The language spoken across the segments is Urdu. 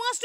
5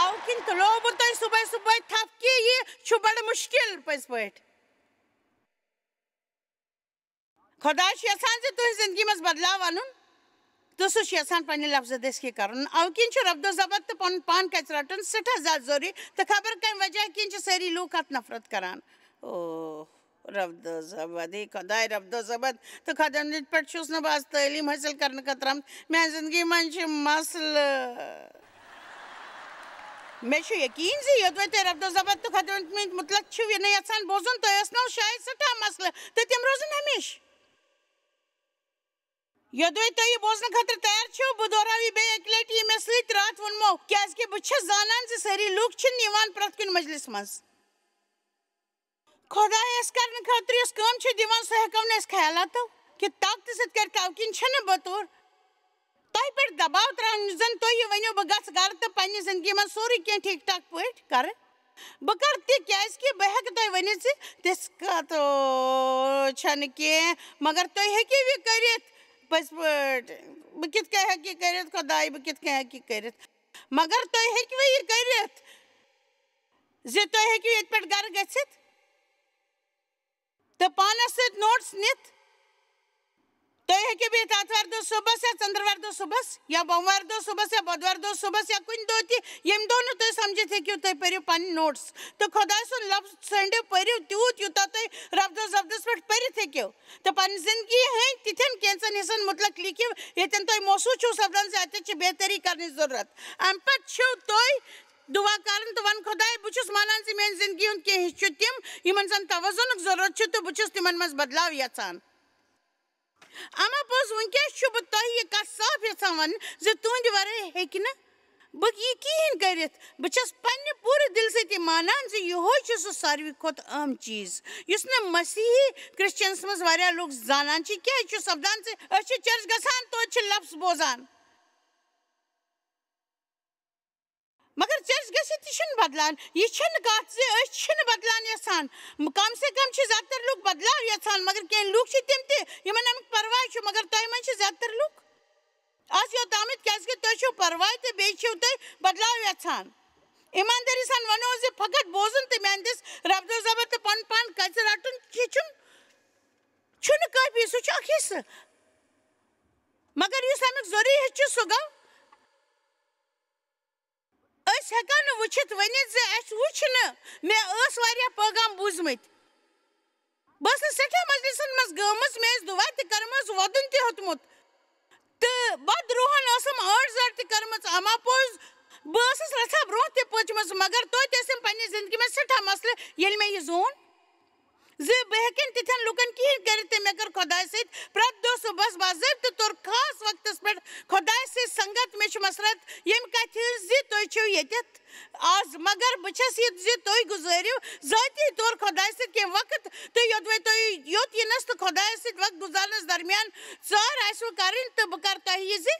او کن تلو بہ تہ صبح صبح تھپ کہ یہ بڑا مشکل پز پٹ خدا یژھان زِ تُہنٛزِ زندگی منٛز بدلاو انُن تہٕ سُہ چھُ یژھان پننہِ لفظ دٔسۍ کرُن او کِنۍ چھُ ربدو ضبط تہٕ پنُن پان کَژِ رٹُن سٮ۪ٹھاہ زیادٕ ضروٗری تہٕ خبر کمہِ وجہ کِنۍ چھِ سٲری لوٗکھ اتھ نفرت کران اوہ ربدو ضبط اے خۄداے ربدو ضبط تہٕ خۄداین پٮ۪ٹھ چھُس نہٕ بہٕ آز تعلیٖم حٲصِل کرنہٕ خٲطرٕ آمُت میانہِ زندگی منٛز چھِ مسلہٕ مےٚ چھُ یقیٖن زِ یوٚدوے تۄہہِ ربدو ضبط تہٕ خۄداین ہٕنٛدۍ مُتلق چھِو نہٕ یژھان بوزُن تۄہہِ ٲسنو شاید سٮ۪ٹھاہ مسلہٕ تہٕ تِم روزن ہمیشہٕ یوٚدوے تُہۍ یہِ بوزنہٕ خٲطرٕ تیار چھِو بہٕ دۄہراو یہِ بیٚیہِ اَکہِ لٹہِ یہِ مےٚ سۭتۍ راتھ ووٚنمو کیٛازِکہِ بہٕ چھَس زانان زِ سٲری لوٗکھ چھِنہٕ یِوان پرٛٮ۪تھ کُنہِ مجلِس منٛز خۄداے اَسہِ کرنہٕ خٲطرٕ یۄس کٲم چھِ دِوان سۄ ہٮ۪کو نہٕ أسۍ خیالاتو کہِ طاقتہٕ سۭتۍ کرِ تَوٕ کِنۍ چھِنہٕ بہٕ تۄہہِ پٮ۪ٹھ دباو تراوان یُس زن تُہۍ یہِ ؤنِو بہٕ گژھٕ گرٕ تہٕ پننہِ زندگی منٛز سورُے کینٛہہ ٹھیٖک ٹھاک پٲٹھۍ کرٕ بہٕ کرٕ تہِ کیٛازِکہِ بہٕ ہٮ۪کہٕ تۄہہِ ؤنِتھ زِ تِژھ کتھ چھنہٕ کینٛہہ مگر تُہۍ ہیٚکِو یہِ کٔرِتھ پٔزۍ پٲٹھۍ بہٕ کِتھ کٔنۍ ہٮ۪کہٕ یہِ کٔرِتھ خۄداے بہٕ کِتھ کٔنۍ ہٮ۪کہٕ یہِ کٔرِتھ مگر تُہۍ ہیٚکوٕ یہِ کٔرِتھ زِ تُہۍ ہیٚکِو ییٚتہِ پٮ۪ٹھ گرٕ گٔژھِتھ تہٕ پانس سۭتۍ نوٹس نِتھ تُہۍ ہیٚکِو بِہِتھ آتھوارِ دۄہ صُبحس یا ژٔنٛدٕروارِ دۄہ صُبحس یا بوموارِ دۄہ صُبحس یا بۄدوارِ دۄہ صُبحس یا کُنہِ دۄہ تہِ ییٚمہِ دۄہ نہٕ تُہۍ سمجھِتھ ہیٚکِو تُہۍ پٔرِو پنٕنۍ نوٹس تہٕ خۄداے سُنٛد لفظ ژھٲنٛڈِو پٔرِو تیوٗت یوٗتاہ تُہۍ ربدو ضبطس پٮ۪ٹھ پٔرِتھ ہیٚکِو تہٕ پننہِ زندگی ہٕنٛدۍ تِتھٮ۪ن کینٛژن حِصن مُتعلق لیکھِو ییٚتٮ۪ن تۄہہِ محسوٗس چھُو سپدان زِ اتٮ۪تھ چھِ بہتری کرنٕچ ضروٗرت امہِ پتہٕ چھِو تُہۍ دُعا کرُن تہٕ ونُن خۄداے بہٕ چھُس مانان زِ میانہِ زندگی ہُنٛد کینٛہہ حِصہٕ چھُ تِم یِمن زن توازُنُک ضروٗرت چھُ تہٕ بہٕ چھُس تِمن منٛز بدلاو یژھان اما پوٚز وٕنکیٚس چھُ بہٕ تۄہہِ یہِ کتھ صاف یژھان ونٕنۍ زِ تُہنٛدِ ورٲے ہیٚکہِ نہٕ بہٕ یہِ کِہینۍ کٔرِتھ بہٕ چھس پننہِ پوٗرٕ دِلہٕ سۭتۍ یہِ مانان زِ یِہوے چھُ سُہ ساروی کھۄتہٕ اہم چیٖز یُس نہٕ مسیحی کرسچنس منٛز واریاہ لُکھ زانان چھِ کیٛازِ چھُ سپدان زِ أسۍ چھِ چرچ گژھان توتہِ چھِ لفظ بوزان مگر چرچ گٔژھِتھ تہِ چھُنہٕ بدلان یہِ چھنہٕ کتھ زِ أسۍ چھِنہٕ بدلان یژھان کم سے کم چھِ زیادٕ تر لُکھ بدلاو یژھان مگر کینٛہہ لُکھ چھِ تِم تہِ یِمن امیُک پرواے چھُ مگر تۄہہِ منٛز چھِ زیادٕ تر لُکھ آز یوتامَتھ کیٛازِکہِ تۄہہِ چھُو پرواے تہٕ بیٚیہِ چھِو تُہۍ بدلاو یژھان ایٖماندٲری سان ونو زِ فقط بوزُن تہٕ میانہِ دِس ربدو ضبط تہٕ پنُن پان کَژِ رٹُن ہیٚچھُن چھُنہٕ کٲفی سُہ چھُ اکھ حِصہٕ مگر یُس امیُک ضروٗری حِصہٕ چھُ سُہ گوٚو أسۍ ہٮ۪کو نہٕ وٕچھِتھ ؤنِتھ زِ اَسہِ وٕچھ نہٕ مےٚ ٲسۍ واریاہ پٲغام بوٗزمٕتۍ بہٕ ٲسٕس سٮ۪ٹھاہ مجلسن منٛز گٔمٕژ مےٚ ٲسۍ دُعا تہِ کٔرمٕژ وۄدُن تہِ ہیوٚتمُت تہٕ بد روحن ٲسٕم ٲڑ زر تہِ کٔرمٕژ اما پوٚز بہٕ ٲسٕس رژھا برونٛہہ تہِ پٔچمٕژ مگر توتہِ ٲسِم پننہِ زندگی منٛز سٮ۪ٹھاہ مسلہٕ ییٚلہِ مےٚ یہِ زون زِ بہٕ ہٮ۪کہٕ نہٕ تِتھٮ۪ن لُکن کِہینۍ کٔرِتھ تہٕ مےٚ کٔر خۄداے سۭتۍ پرٛٮ۪تھ دۄہ صُبحس باضٲبطہٕ طور خاص وقتس پٮ۪ٹھ خۄداے سۭتۍ سنگت مےٚ چھِ مسرت ییٚمہِ کتھِ ہٕنٛز زِ تُہۍ چھِو ییٚتٮ۪تھ آز مگر بہٕ چھس یہِ زِ تُہۍ گُزٲرِو ذٲتی طور خۄداے سۭتۍ کینٛہہ وقت تہٕ یوٚدوے تُہۍ یوٚت یِنس تہٕ خۄدایس سۭتۍ وقت گُزارنس درمیان ژٲر آسِوٕ کرٕنۍ تہٕ بہٕ کرٕ تۄہہِ یہِ زِ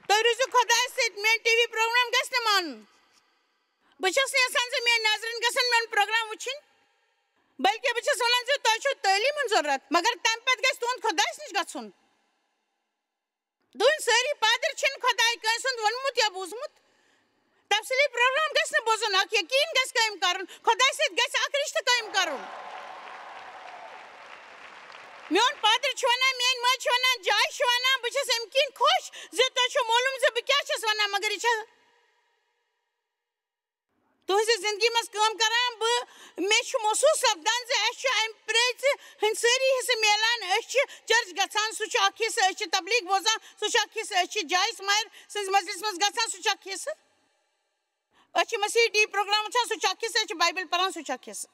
تُہۍ روٗزِو خۄدایس سۭتۍ میٲنۍ ٹی وی پروگرام گژھِ نہٕ مانُن بہٕ چھس نہٕ یژھان زِ میٲنۍ نظرن گژھن میون پروگرام وٕچھِنۍ بلکہِ بہٕ چھس ونان زِ تۄہہِ چھو تعلیٖم ہٕنٛز ضروٗرت مگر تمہِ پتہٕ گژھِ تُہنٛد خۄدایس نِش گژھُن تُہنٛدۍ سٲری پادٕر چھِنہٕ خۄداے کٲنٛسہِ ہُنٛد ووٚنمُت یا بوٗزمُت تفصیٖلی پروگرام گژھِ نہٕ بوزُن اکھ یقیٖن گژھِ قٲیِم کرُن خۄداے سۭتۍ گژھِ اکھ رِشتہٕ قٲیِم کرُن میون پادٕر چھُ ونان میٲنۍ ماجہِ چھِ ونان جاے چھِ ونان بہٕ چھس امہِ کِنۍ خۄش زِ تۄہہِ چھو معلوٗم زِ بہٕ کیٛاہ چھس ونان مگر یہِ چھےٚ تُہنٛزِ زندگی منٛز کٲم کران بہٕ مےٚ چھُ محسوٗس سپدان زِ اَسہِ چھُ امہِ پرٛیژِ ہٕنٛدۍ سٲری حِصہٕ میلان أسۍ چھِ چرچ گژھان سُہ چھُ اکھ حِصہٕ أسۍ چھِ تبلیٖغ بوزان سُہ چھُ اکھ حِصہٕ أسۍ چھِ جاے سمایر سٕنٛزِ مجلِس منٛز گژھان سُہ چھُ اکھ حِصہٕ أسۍ چھِ مسیحی ٹی وی پروگرام وٕچھان سُہ چھُ اکھ حِصہٕ أسۍ چھِ بایبل پران سُہ چھُ اکھ حِصہٕ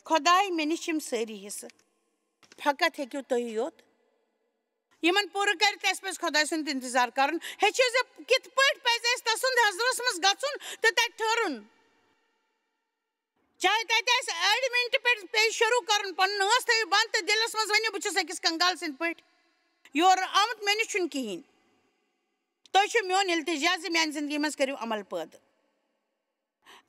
خۄداے مےٚ نِش چھِ یِم سٲری حِصہٕ فقط ہیٚکِو تُہۍ یوت یِمن پوٗرٕ کٔرِتھ اَسہِ پَزِ خۄداے سُنٛد اِنتظار کرُن ہیٚچھِو زِ کِتھ پٲٹھۍ پَزِ اَسہِ تسُنٛد حضرَس منٛز گژھُن تہٕ تَتہِ ٹھٔہرُن چاہے تَتہِ آسہِ اَڑِ مِنٹہِ پٮ۪ٹھ پیٚیہِ شروٗع کرُن پنُن ٲس تھٲیِو بنٛد تہٕ دِلس منٛز ؤنِو بہٕ چھُس أکِس کنگال سٕنٛدۍ پٲٹھۍ یورٕ آمُت مےٚ نِش چھُنہٕ کِہینۍ تۄہہِ چھُ میون اِلتِجا زِ میانہِ زندگی منٛز کٔرِو عمل پٲدٕ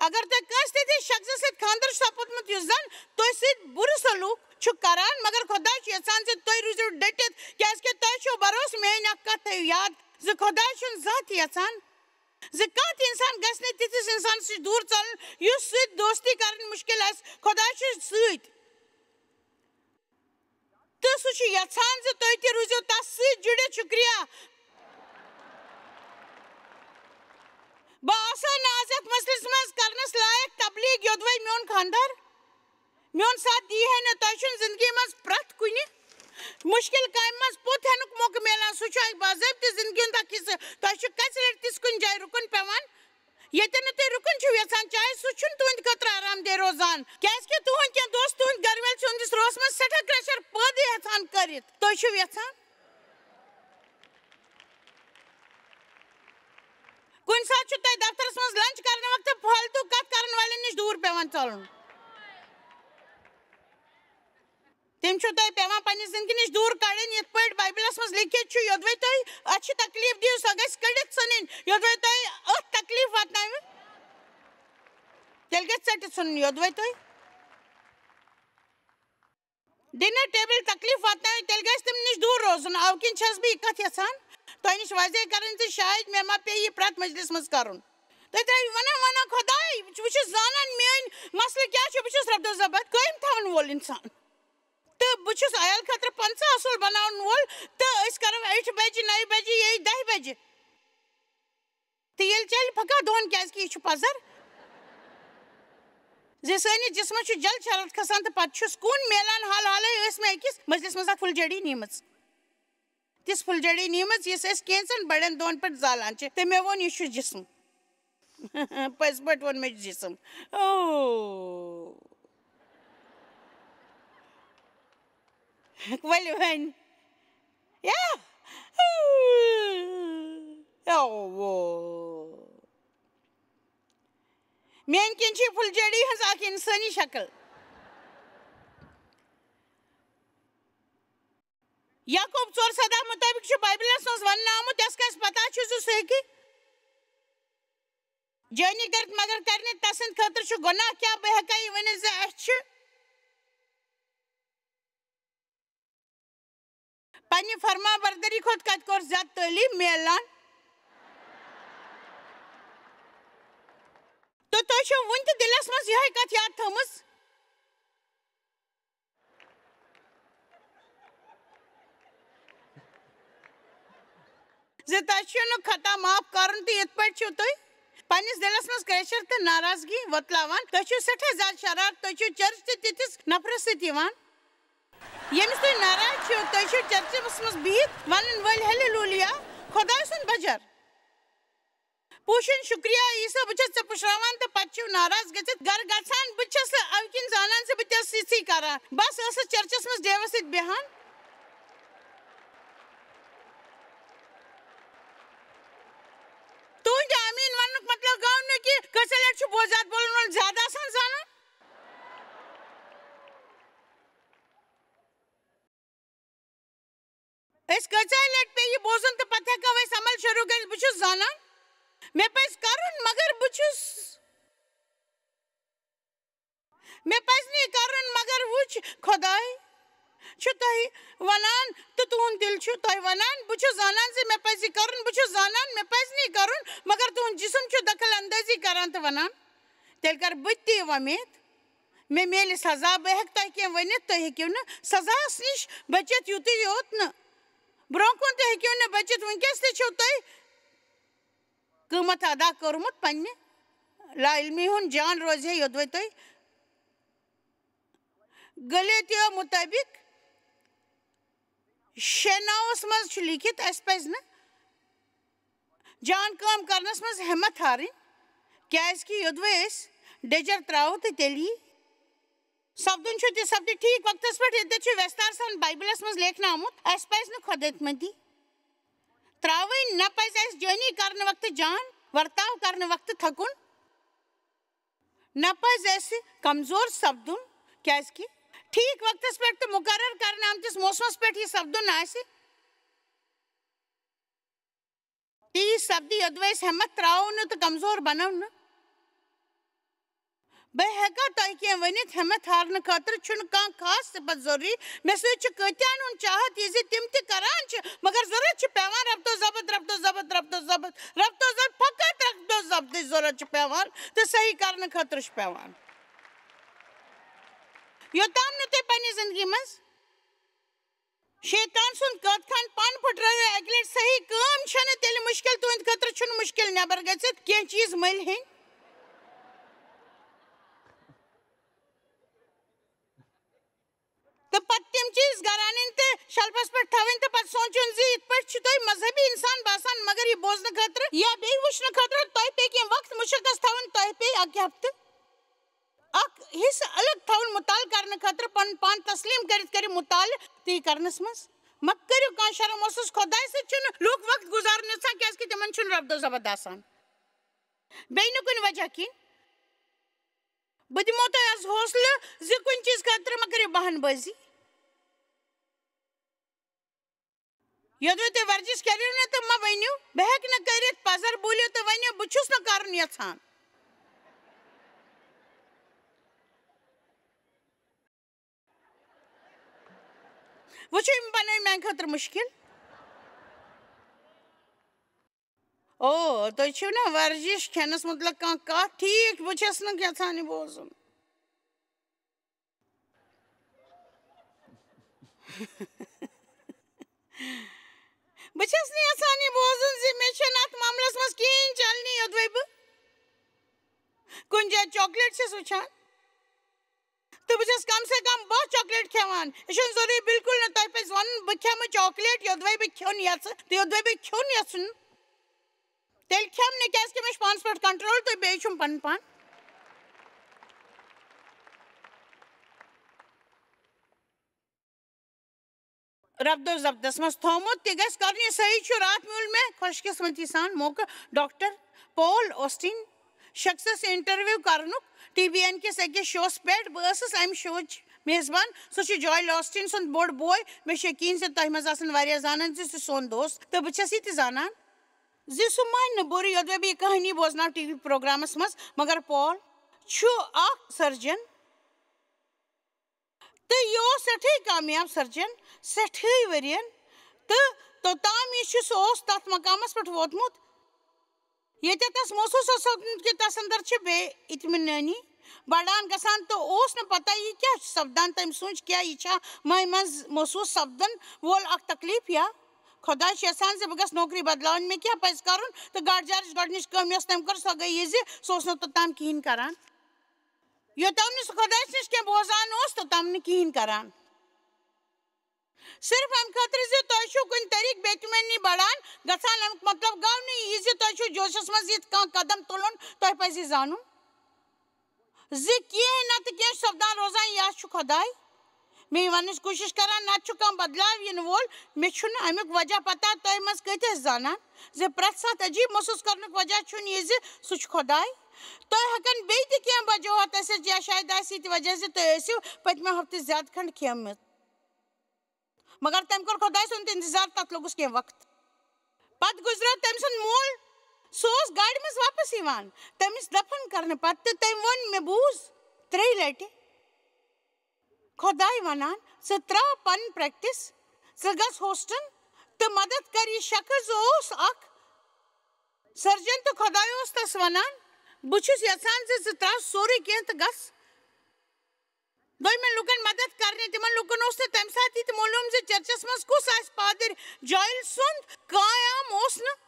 اگر تُہۍ کٲنٛسہِ تہِ شخصس سۭتۍ خانٛدر چھُ سپُدمُت یُس زن تۄہہِ سۭتۍ بُرٕ سلوٗک چھُ کران مگر خۄدا چھُ یژھان زِ تُہۍ روٗزِو ڈٔٹِتھ کیٛازِکہِ تۄہہِ چھُو بھروسہٕ میٛٲنۍ اکھ کتھ تھٲیِو یاد زِ خۄدا چھُنہٕ زانٛہہ تہِ یژھان زِ کانٛہہ تہِ اِنسان گژھِ نہٕ تِتھِس اِنسانس نِش دوٗر ژلُن یُس سۭتۍ دوستی کرٕنۍ مُشکِل آسہِ خۄدا چھُ سۭتۍ تہٕ سُہ چھُ یژھان زِ تُہۍ تہِ روٗزِو تس سۭتۍ جُڑِتھ شُکریہ بہٕ آسا نہٕ آز یتھ مسلس منٛز کرنس لایق تبلیغ یوٚدوے میون خانٛدر میون ساتھ دی ہے نہٕ تۄہہِ چھُنہٕ زندگی منٛز پرٛٮ۪تھ کُنہِ مُشکِل کامہِ منٛز پوٚت ہٮ۪نُک موقعہٕ میلان سُہ چھُ اکھ باضٲبطہٕ زندگی ہُنٛد اکھ حصہٕ تۄہہِ چھُ کژِ لٹہِ تِژھ کُنہِ جایہِ رُکُن پٮ۪وان ییٚتٮ۪ن نہٕ تُہۍ رُکُن چھِو یژھان چاہے سُہ چھُنہٕ تُہنٛدِ خٲطرٕ آرام دہ روزان کیٛازِکہِ تُہنٛدۍ کینٛہہ دوست تُہنٛدِ گرٕ وٲلۍ چھِ تُہنٛدِس روحس منٛز سٮ۪ٹھاہ کرٛیشر پٲدٕ یژھان کٔرِتھ تُہۍ چھِو یژھان کُنہِ ساتہٕ چھُ تۄہہِ دفترس منٛز لنچ کرنہٕ وقتہٕ فالتوٗ کتھ کرن والٮ۪ن نِش دوٗر پٮ۪وان ژلُن تِم چھُو تۄہہِ پٮ۪وان پننہِ زندگی نِش دوٗر کڑٕنۍ یِتھ پٲٹھۍ بایبلس منٛز لیکھِتھ چھُ یوٚدوے تُہۍ اَچھِ تکلیٖف دِیِو سۄ گژھِ کٔڑِتھ ژھٕنٕنۍ یوٚدوے تۄہہِ أتھۍ تکلیٖف واتناوِ تیٚلہِ گژھِ ژٔٹِتھ ژھٕنُن یوٚدوے تۄہہِ ڈِنر ٹیبل تکلیٖف واتناوِ تیٚلہِ گژھِ تِم نِش دوٗر روزُن اَوٕ کِنۍ چھَس بہٕ یہِ کتھ یژھان تۄہہِ نِش واضح کرٕنۍ زِ شاید مےٚ ما پیٚیہِ یہِ پرٛٮ۪تھ مجلِس منٛز کرُن تُہۍ ترٛٲیِو ونان خۄداے بہٕ چھُس زانان میٲنۍ مسلہٕ کیٛاہ چھُ بہٕ چھُس ربدوزبت قٲیِم تھاوَن وول اِنسان تہٕ بہٕ چھُس عیال خٲطرٕ 50 اصوٗل بناون وول تہٕ أسۍ کرو 8 بجہِ 9 بجہِ یہِ 10 بجہِ تہٕ ییٚلہِ چلہِ پھکا دۄہن کیٛازِکہِ یہِ چھُ پزر زِ سٲنِس جسمس چھُ جلد شرارت کھسان تہٕ پتہٕ چھُ سکوٗن میلان حال حالے ٲسۍ مےٚ أکِس مجلِس منٛز اکھ پھُلجڑی نِمٕژ تِژھ پھُلجڑی نِمٕژ یُس أسۍ کینٛژن بڑٮ۪ن دۄہن پٮ۪ٹھ زالان چھِ تہٕ مےٚ ووٚن یہِ چھُ جسم پٔزۍ پٲٹھۍ ووٚن مےٚ جسم ؤلِو وۄنۍ میٲنۍ کِنۍ چھِ پھُلجڑی ہٕنٛز اکھ اِنسٲنی شکٕل یعقوٗب 4:17 مُطٲبِق چھُ بایبلس منٛز وننہٕ آمُت یۄس کٲنٛسہِ پتہ چھُ زِ سُہ ہیٚکہِ جٲنی کٔرِتھ مگر کرِ نہٕ تس سٕنٛدِ خٲطرٕ چھُ گۄناہ کیٛاہ بہٕ ہٮ۪کا یہِ ؤنِتھ زِ اَسہِ چھُ پننہِ فرما بردٲری کھۄتہٕ کتہِ کور زیادٕ تعلیٖم میلان تہٕ تُہۍ چھِو وُنہِ تہِ دِلس منٛز یِہے کتھ یاد تھٲومٕژ زِ تۄہہِ چھُو نہٕ خطا معاف کرُن تہٕ یِتھ پٲٹھۍ چھِو تُہۍ پننِس دِلس منٛز کرٛیشر تہٕ ناراضگی وۄتلاوان تُہۍ چھِو سٮ۪ٹھاہ زیادٕ شرارت تُہۍ چھِو چرچ تہِ تِتھِس نفرس سۭتۍ یِوان ییٚمِس تُہۍ ناراض چھِو تُہۍ چھِو چرچس منٛز بِہِتھ ونن وٲلۍ ہیلیلوٗیا خۄداے سُنٛد بجر پوٗشِن شُکریہ عیٖسا بہٕ چھَس ژےٚ پُشراوان تہٕ پتہٕ چھِو ناراض گٔژھِتھ گرٕ گژھان بہٕ چھَس اَمہِ کِنۍ زانان زِ بہٕ تہِ ٲسٕس یِژھٕے کران بس ٲسٕس چرچس منٛز ڈیوَس سۭتۍ بیٚہوان تُہُنٛد آمیٖن وننُک مطلب گوٚو نہٕ کہِ کٲژاہ لٹہِ چھُ بوزِیات بولن وول زیادٕ آسان زانان أسۍ کٲژاہ لٹہِ پیٚیہِ یہِ بوزُن تہٕ پتہٕ ہٮ۪کو أسۍ عمل شروٗع کٔرِتھ بہٕ چھُس زانان مےٚ پزِ کرُن مگر بہٕ چھُس مےٚ پزِ نہٕ یہِ کرُن مگر وٕچھ خۄداے چھُ تۄہہِ ونان تہٕ تُہُنٛد دِل چھُ تۄہہِ ونان بہٕ چھُس زانان زِ مےٚ پزِ یہِ کرُن بہٕ چھُس زانان مےٚ پزِ نہٕ یہِ کرُن مگر تُہُنٛد جسم چھُ دخل اندٲزی کران تہٕ ونان تیٚلہِ کرٕ بہٕ تہِ یہِ وۄمید مےٚ میلہِ سزا بہٕ ہٮ۪کہٕ تۄہہِ کینٛہہ ؤنِتھ تُہۍ ہیٚکِو نہٕ سزاہس نِش بٔچِتھ یُتُے یوت نہٕ برونٛہہ کُن تہِ ہیٚکِو نہٕ بٔچِتھ وٕنکیٚس تہِ چھِو تۄہہِ قۭمتھ ادا کوٚرمُت پننہِ لا علمی ہُنٛد جان روزِ ہے یوٚدوے تۄہہِ غلطیو مُطٲبِق 6:9 منٛز چھُ لیٖکھِتھ اَسہِ پزِ نہٕ جان کٲم کرنس منٛز ہٮ۪مت ہارٕنۍ کیٛازِکہِ یوٚدوے أسۍ ڈیجر تراوو تہٕ تیٚلہِ یی سپدُن چھُ تہِ سپدِ ٹھیٖک وقتس پٮ۪ٹھ ییٚتٮ۪تھ چھُ وٮ۪ستار سان بایبلس منٛز لیکھنہٕ آمُت اَسہِ پزِ نہٕ خۄدمٔتی تراوٕنۍ نہ پزِ اَسہِ جٲنی کرنہٕ وقتہٕ جان ورتاو کرنہٕ وقتہٕ تھکُن نہ پزِ اَسہِ کمزور سپدُن کیٛازِکہِ ٹھیٖک وقتس پٮ۪ٹھ تہٕ مُقرر کرنہٕ آمتِس موسمس پٮ۪ٹھ یہِ سپدُن آسہِ تی سپدِ یوٚدوے أسۍ ہٮ۪مت تراوو نہٕ تہٕ کمزور بنو نہٕ بہٕ ہٮ۪کا تۄہہِ کینٛہہ ؤنِتھ ہٮ۪مت ہارنہٕ خٲطرٕ چھُنہٕ کانٛہہ خاص صِفت ضروٗری مےٚ سۭتۍ چھُ کۭتیٛاہن ہُنٛد چاہت یہِ زِ تِم تہِ کران چھِ مگر ضروٗرت چھِ پٮ۪وان ربطو ضبط ربطو ضبط ربطو ضبط ربطو ضبط فقط ربطو ضبطٕچ ضروٗرت چھِ پٮ۪وان تہٕ صحیح کرنہٕ خٲطرٕ چھُ پٮ۪وان یوٚتام نہٕ تُہۍ پننہِ زندگی منٛز شیطان سُنٛد قٲد خان پن پھٕٹرٲوِو اکہِ لٹہِ صحیح کٲم چھنہٕ تیٚلہِ مُشکل تُہنٛدِ خٲطرٕ چھُنہٕ مُشکل نٮ۪بر گٔژھِتھ کینٛہہ چیٖز مٔلۍ ہیٚنۍ تہٕ پتہٕ تِم چیٖز گرٕ انٕنۍ تہٕ شلفس پٮ۪ٹھ تھاوٕنۍ تہٕ پتہٕ سونٛچُن زِ یِتھ پٲٹھۍ چھُ تۄہہِ مذہبی انسان باسان مگر یہِ بوزنہٕ خٲطرٕ یا بیٚیہِ وٕچھنہٕ خٲطرٕ تۄہہِ پیٚیہِ کینٛہہ وقت مُشخص تھاوٕنۍ تۄہہِ پیٚیہِ اکہِ ہفتہٕ اکھ حصہٕ الگ تھاوُن مُطالعہٕ کرنہٕ خٲطرٕ پنُن پان تسلیٖم کٔرِتھ کٔرِو مُطالعہٕ تی کرنس منٛز مہ کٔرِو کانٛہہ شرم اوسُس خۄداے سۭتۍ چھُنہٕ لُکھ وقت گُزارُن یژھان کیازِ کہِ تِمن چھُنہٕ ربطو ضبط آسان بیٚیہِ نہٕ کُنہِ وجہ کِنۍ بہٕ دِمو تۄہہِ آز حوصلہٕ زِ کُنہِ چیٖز خٲطرٕ مہ کٔرِو بہانہٕ بٲزی یوٚدوے تُہۍ ورزش کٔرِو نہٕ تہٕ مہ ؤنِو بہٕ ہٮ۪کہٕ نہٕ کٔرِتھ پزر بوٗلِو تہٕ ؤنِو بہٕ چھُس نہٕ کرُن یژھان وٕچھِو یِم بنٲے میانہِ خٲطرٕ مُشکِل او تُہۍ چھِو نا ورزش کھٮ۪نس مُتعلق کانٛہہ کتھ ٹھیٖک بہٕ چھَس نہٕ یژھان یہِ بوزُن بہٕ چھَس نہٕ یژھان یہِ بوزُن زِ مےٚ چھُنہٕ اتھ معاملس منٛز کِہیٖنۍ چلنٕے یوٚدوے بہٕ کُنہِ جایہِ چاکلیٹ چھَس وٕچھان تہٕ بہٕ چھَس کم سے کم 12 چاکلیٹ کھٮ۪وان یہِ چھُنہٕ ضروٗری بِلکُل نہٕ تۄہہِ پزِ ونُن بہٕ کھٮ۪مہٕ چاکلیٹ یوٚدوے بہٕ کھیوٚن یژھٕ تہٕ یوٚدوے بہٕ کھیوٚن یژھُن تیٚلہِ کھٮ۪مہٕ نہٕ کیازِ کہِ مےٚ چھُ پانس پٮ۪ٹھ کنٹرول تہٕ بیٚیہِ چھُم پنُن پان ربطو ضبطس منٛز تھومُت تہِ گژھِ کرُن یہِ صحیح چھُ راتھ میوٗل مےٚ خۄش قسمتی سان موقعہٕ ڈاکٹر پول اوسٹین شخصس انٹرویو کرنُک ٹی وی این کِس أکِس شوَس پٮ۪ٹھ بہٕ ٲسٕس امہِ شووٕچ میزبان سُہ چھُ جویل اوسٹین سُنٛد بوٚڑ بوے مےٚ چھُ یقیٖن زِ تۄہہِ منٛز آسن واریاہ زانان زِ سُہ چھُ سون دوست تہٕ بہٕ چھس یہِ تہِ زانان زِ سُہ مانہِ نہٕ بُرٕ یوٚدوے بہٕ یہِ کہانی بوزناو ٹی وی پروگرامس منٛز مگر پال چھُ اکھ سٔرجن تہٕ یہِ اوس سٮ۪ٹھٕے کامیاب سٔرجن سٮ۪ٹھٕے ؤرین تہٕ توٚتام یہِ چھُ سُہ اوس تتھ مقامس پٮ۪ٹھ ووتمُت ییٚتٮ۪تھ تس محسوٗس اوس سپدمُت کہِ تس انٛدر چھِ بے اطمینٲنی بڑان گژھان تہٕ اوس نہٕ پتہ یہِ کیٛاہ چھُ سپدان تٔمۍ سوٗنٛچ کیٛاہ یہِ چھا مٲنۍ منٛز محسوٗس سپدن وول اکھ تکلیٖف یا خۄداے چھُ یژھان زِ بہٕ گژھٕ نوکری بدلاوٕنۍ مےٚ کیٛاہ پزِ کرُن تہٕ گاڈجارٕچ گۄڈنِچ کٲم یۄس تٔمۍ کٔر سۄ گٔے یہِ زِ سُہ اوس نہٕ توٚتام کِہیٖنۍ کران یوٚتام نہٕ سُہ خۄدایس نِش کینٛہہ بوزان اوس توٚتام نہٕ کِہیٖنۍ کران صرف امہِ خٲطرٕ زِ تۄہہِ چھُو کُنہِ طریٖقہٕ بے اطمینٲنی بڑان گژھان امیُک مطلب گوٚو نہٕ یہِ زِ تۄہہِ چھُو جوشس منٛز یِتھ کانٛہہ قدم تُلُن تۄہہِ پزِ یہِ زانُن زِ کینٛہہ نتہٕ کینٛہہ چھُ سپدان روزان یا چھُ خۄداے مےٚ یہِ وننٕچ کوٗشش کران نتہٕ چھُ کانٛہہ بدلاو یِنہٕ وول مےٚ چھُنہٕ امیُک وجہ پتہ تۄہہِ منٛز کۭتیاہ ٲسۍ زانان زِ پرٛٮ۪تھ ساتہٕ عجیٖب محسوٗس کرنُک وجہ چھُنہٕ یہِ زِ سُہ چھُ خۄداے تۄہہِ ہٮ۪کن بیٚیہِ تہِ کینٛہہ وجوہات ٲسِتھ یا شاید آسہِ یہِ تہِ وجہ زِ تُہۍ ٲسِو پٔتمہِ ہفتہٕ زیادٕ کھنٛڈ کھیٚمٕژ مگر تٔمۍ کوٚر خۄداے سُنٛد انتظار تتھ لوٚگُس کینٛہہ وقت پتہٕ گُزریو تٔمۍ سُنٛد مول سُہ اوس گاڑِ منٛز واپس یِوان تٔمِس دفن کرنہٕ پتہٕ تہٕ تٔمۍ ووٚن مےٚ بوٗز 3 لٹہِ خۄداے ونان ژٕ تراو پنٕنۍ پریکٹس ژٕ گژھ ہوسٹن تہٕ مدد کر یہِ شخص اوس اکھ سٔرجن تہٕ خۄداے اوس تس ونان بہٕ چھُس یژھان زِ ژٕ تراو سورُے کینٛہہ تہٕ گژھ دوٚیمٮ۪ن لُکن مدد کرنہِ تِمن لُکن اوس نہٕ تمہِ ساتہٕ یہِ تہِ معلوٗم زِ چرچس منٛز کُس آسہِ پادٕرۍ جویل سُنٛد قیام اوس نہٕ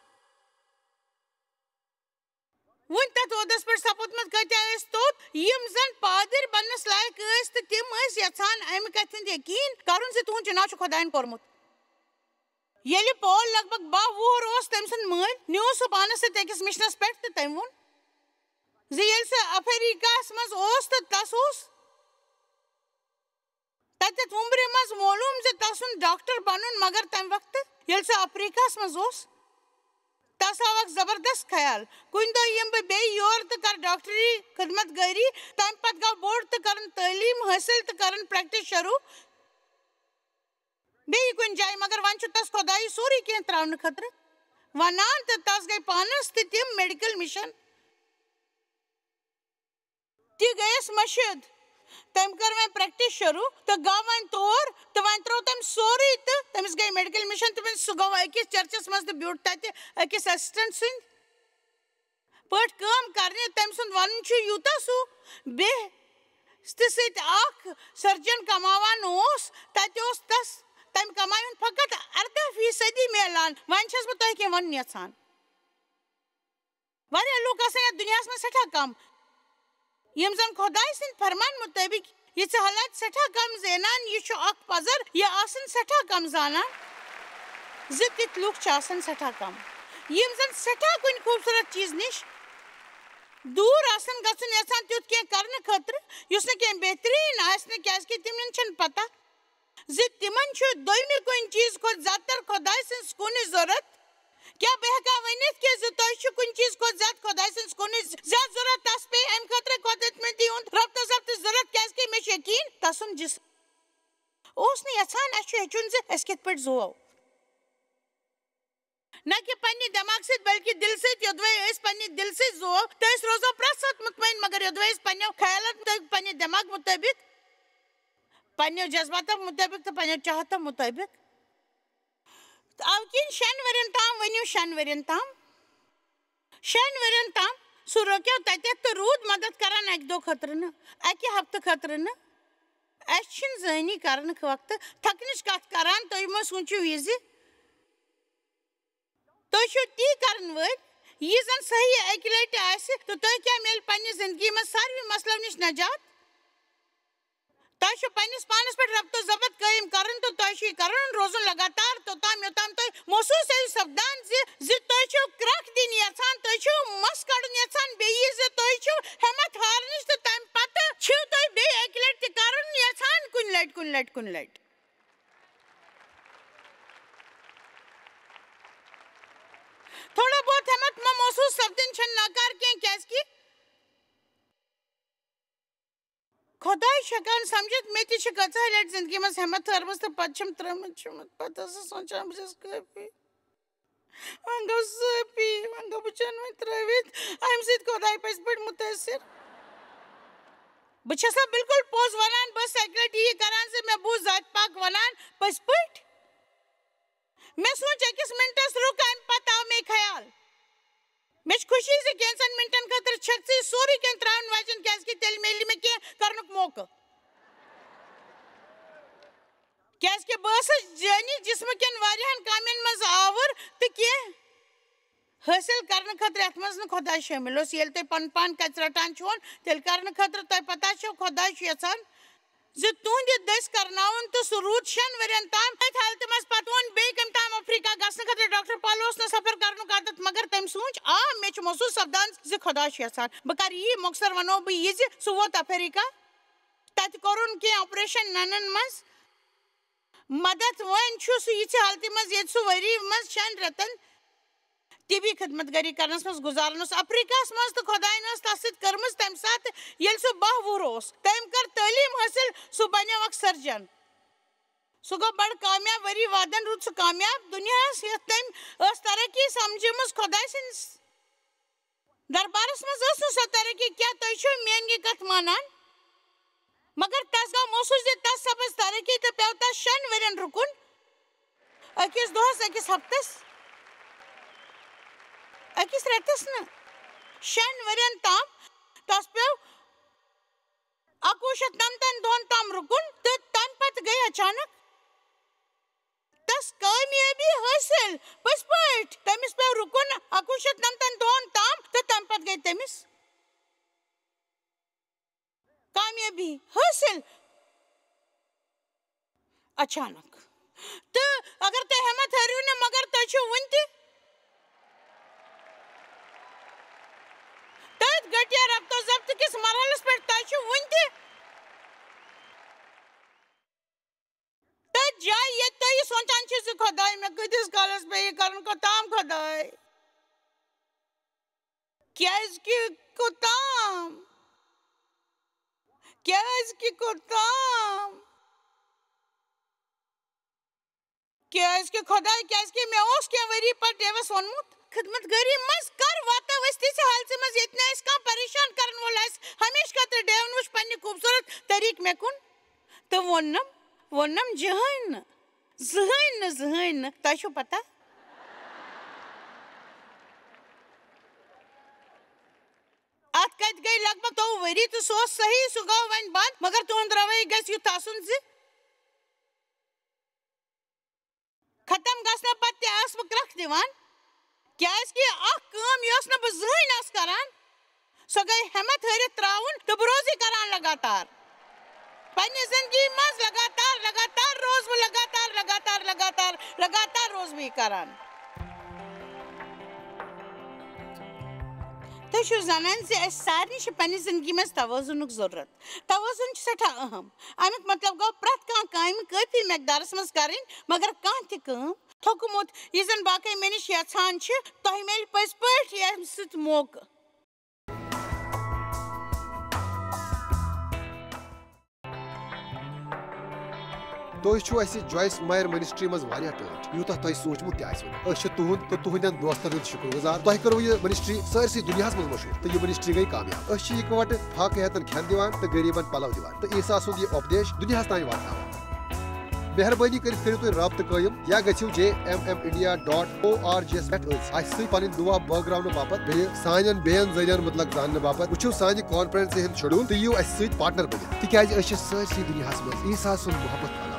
وُنہِ تتھ عہدس پٮ۪ٹھ سپُدمُت کۭتیاہ ٲسۍ توٚت یِم زن پادٕرۍ بننس لایق ٲسۍ تہٕ تِم ٲسۍ یژھان امہِ کتھِ ہُنٛد یقیٖن کرُن زِ تُہُنٛد چُناو چھُ خۄداین کوٚرمُت ییٚلہِ پول لگ بگ 12 وُہُر اوس تٔمۍ سُنٛد مٲلۍ نیوٗ سُہ پانس سۭتۍ أکِس مِشنس پٮ۪ٹھ تہٕ تٔمۍ ووٚن زِ ییٚلہِ سُہ افریٖکاہس منٛز اوس تہٕ تس اوس تتٮ۪تھ وُمبرِ منٛز معلوٗم زِ تس سُنٛد ڈاکٹر بنُن مگر تمہِ وقتہٕ ییٚلہِ سُہ افریٖکاہس منٛز اوس تس آو اکھ زبردست خیال کُنہِ دۄہ یِمہٕ بہٕ بیٚیہِ یور تہٕ کرٕ ڈاکٹری خدمت گٲری تمہِ پتہٕ گوٚو بوٚڑ تہٕ کرن تعلیٖم حٲصِل تہٕ کرن پریکٹس شروٗع بیٚیہِ کُنہِ جایہِ مگر وۄنۍ چھُ تس خۄدایہِ سورُے کینٛہہ تراونہٕ خٲطرٕ ونان تہٕ تس گٔے پانس تہِ تِم میڈِکل مِشن تی گیس مشد تم کر میں پریکٹس شروع تو گو ون تور تو ون ترو تم سوری تو تمس گئی میڈیکل مشن تو سہ گو اکس چرچس مز تو بیوٹ تت اکس اسسٹنٹ سند پٹ کام کرنے تم سند ون یوتا سو بے ست اخ سرجن کماوان تت تس تم کمائن فقط 18% میلان ون چھس بہ تہ کی ون یژھان واریاہ لوک آسان دنیا میں سٹھا کم یم زن خدائے سند فرمان مطابق یہ حالات سٹھا کم زینان یہ اخ پزر یہ آسن سٹھا کم زانان تت لوک آسان سٹھا کم یم زن سٹھا کن خوبصورت چیز نش دور آسن گژھن یژھان تیت کی کرنے خاطر اس کی بہترین آسن کی تمن چھن پتہ تمن دویمہ کن چیز کھت زیادہ تر خدائے سنس کن ضرورت کیا بہ ہیکا ونت کہ تہ کن چیز کھت زیادہ خدائے سنس کن زیادہ ضرورت تس پہ ام خاطر کھوت میں تہد ربطہ ضبط ضرورت کی مے یقین تسن جسم یژھان اس ہیچن اس کت پہ زو نہ کہ پنہ دماغ ست بلکہ دل ست یودوے پنہ دل ست زو تو روزو پرت سات مطمئن مگر یودوے پنو خیالات مطابق پنہ دماغ مطابق پنو جذبات مطابق تو پنو چاہت مطابق او کن 6 ورین تام ونیو 6 ورین تام سہ روکو تت تو رود مدد کران اکہ دو خاطر نا اکہ ہفتہ خاطر نا اس زانی کرن وقت تھکنچ کت کران تھی مہ سوچو یہ تھی تی کرن ول یہ زن صحیح اکہ لٹہ آسہ تو تہ کیا میل پنہ زندگی میں ساروی مسلو نش نجات تہ پنس پانس پہ ربط و ضبط قائم کرن تو تہ کرن روزن لگاتار توتام یوتام تہ محسوس سپدان تہ کرک دن یژھان تہ مس کڑن یژھان بیٚیہِ تہ ہمت ہارنچ تو تم پتہ تہ بیٚیہِ اکہ لٹہ تہ کرن یژھان کن لٹ تھوڑا بہت ہمت میں محسوس سپدن چھن ناکار کی خدائے ہیکان سمجھت مے تہ کژاہ لٹ زندگی مز ہمت ہارمس تو پتہ چھم ترمت پتہ سوچان بہس کافی ون گو سپی ون گو بچن و تروت ام ست خدائے پز پہ متاثر بہسا بالکل پوز ونان بس اکہ لٹ یہ کران سے میں بوز ذات پاک ونان پز پہ میں سوچ اکس منٹس رک ام پتہ آو مے خیال میں خوشی سے کینسن منٹن خاطر چھت سے سوری کین تران واجن کی تیل میلی میں کی کرنک موقع کی بس جانی جسم کین واریاہن کامین مز آور تو کی حاصل کرنے خاطر ات مز خدا شامل یل تھی پن پان کچ رٹان چھون تیل کرنے خاطر تہ پتہ خدا یژھان تہند دس کرناون تو سہ رود 6 ورین تام ات حالت مز پتہ ون بیٚیہِ کم تام افریقہ گژھنہٕ خاطر ڈاکٹر پال اوس نہٕ سفر کرنُک عادت مگر تم سوچ مے چھُ محسوس سپدان خدا یژھان بہ کر یہ مۄخصر ونو بہ یہ سہ ووت افریقہ تت کورن کی آپریشن ننن مز مدد ون سہ یہ حالتہ مز یت سہ وری مز 6 رتن طبی خدمت گری کرنس مز گزارن افریقہ مز تو خدائن تس ست کرمز تمہ سات یل سہ 12 وُہر تم کر تعلیم حاصل سہ بنیو اک سرجن سہ گو بڑ کامیاب وری وادن رود سہ کامیاب دنیاس یت تم ترقی سمجھمز خدائے سندس دربارس مز سہ ترقی کیا تھی میان یہ کت مانان مگر تس گو محسوس تس سپز ترقی تو پیو تس 6 ورین رکن اکس دہس اکس ہفتس اکس ریتس نا 6 ورین تام تس پیو 1990 دہن تام رکن تو تم پتہ گئی اچانک تس کامیابی حاصل پز پٹ تمس پیو رکن 1990 دہن تام تو تم پتہ گئی تمس کامیابی حاصل اچانک تو اگر تہ ہمت ہریو نا مگر تہ ون تہ تت گٹیا ربط و ضبط کس مرحلس پہ تہ ون تہ تت جائے یہ تہ سوچان خدائے میں کتس کالس پہ یہ کرن کوتام خدائے کیاز کہ کوتام خدائے کیاز کہ میں اس کی وری پہ ڈیوس ونمت خدمت گری مز کر واتا وستی سے حال سے مز اتنا اس کا پریشان کرن والا اس ہمیش کا تر ڈیون وش پنی خوبصورت طریق میں کن تو ونم زہین تہ چھو پتہ ات کت گئی لگ بھگ 2 وری تو سو صحیح سو گو ون بات مگر تہند روی گژھِ یُتھ آسُن زِ ختم گژھنہٕ پتہٕ تہِ ٲس بہٕ کرٛکھ دِوان کیٛازِکہِ اکھ کٲم یۄس نہٕ بہٕ زٕہٕنۍ ٲس کران سۄ گٔے ہٮ۪مت ہٲرِتھ ترٛاوُن تہٕ بہٕ روزٕے کران لگاتار پننہِ زندگی منٛز لگاتار روز بہٕ لگاتار روز بہٕ یہِ کران تُہۍ چھِو زانان زِ اَسہِ سارنٕے چھِ پننہِ زندگی منٛز توازنُک ضروٗرت توازن چھُ سٮ۪ٹھاہ اہم امیُک مطلب گوٚو پرٛٮ۪تھ کانٛہہ کامہِ کٲفی مقدارس منٛز کرٕنۍ مگر کانٛہہ تہِ کٲم تھوٚکمُت یہِ زن باقٕے مےٚ نِش یژھان چھِ تۄہہِ میلہِ پٔزۍ پٲٹھۍ ییٚمہِ سۭتۍ موقعہٕ تُہۍ چھِو اَسہِ جویس مایر منسٹری منٛز واریاہ ٹٲٹھۍ یوٗتاہ تۄہہِ سوٗنٛچمُت تہِ آسِوٕ أسۍ چھِ تُہُنٛد تہٕ تُہنٛدٮ۪ن دوستن ہٕنٛدۍ شُکر گُزار تۄہہِ کٔروٕ یہِ منسٹری سٲرسٕے دُنیاہس منٛز مشہوٗر تہٕ یہِ منسٹری گٔے کامیاب أسۍ چھِ یِکوَٹہٕ فاقہٕ ہٮ۪تن کھٮ۪ن دِوان تہٕ غریٖبن پلو دِوان تہٕ عیٖسا سُنٛد یہِ اُپدیش دُنیاہس تانۍ واتناوان مہربٲنی کٔرِتھ کٔرِو تُہۍ رٲبطہٕ قٲیِم یا گٔژھِو jmmindia.org یَس پٮ۪ٹھ اَسہِ سۭتۍ پنٕنۍ دُعا بٲگراونہٕ باپتھ بیٚیہِ سانٮ۪ن بیٚین ذٔریعن مُتعلق زاننہٕ باپتھ وٕچھِو سانہِ کانفرنسہِ ہُنٛد شڈوٗل تہٕ یِیِو اَسہِ سۭتۍ پارٹنر بٔنِتھ تِکیٛازِ أسۍ چھِ سٲرسٕے دُنیاہس منٛز عیٖسا سُنٛد محبت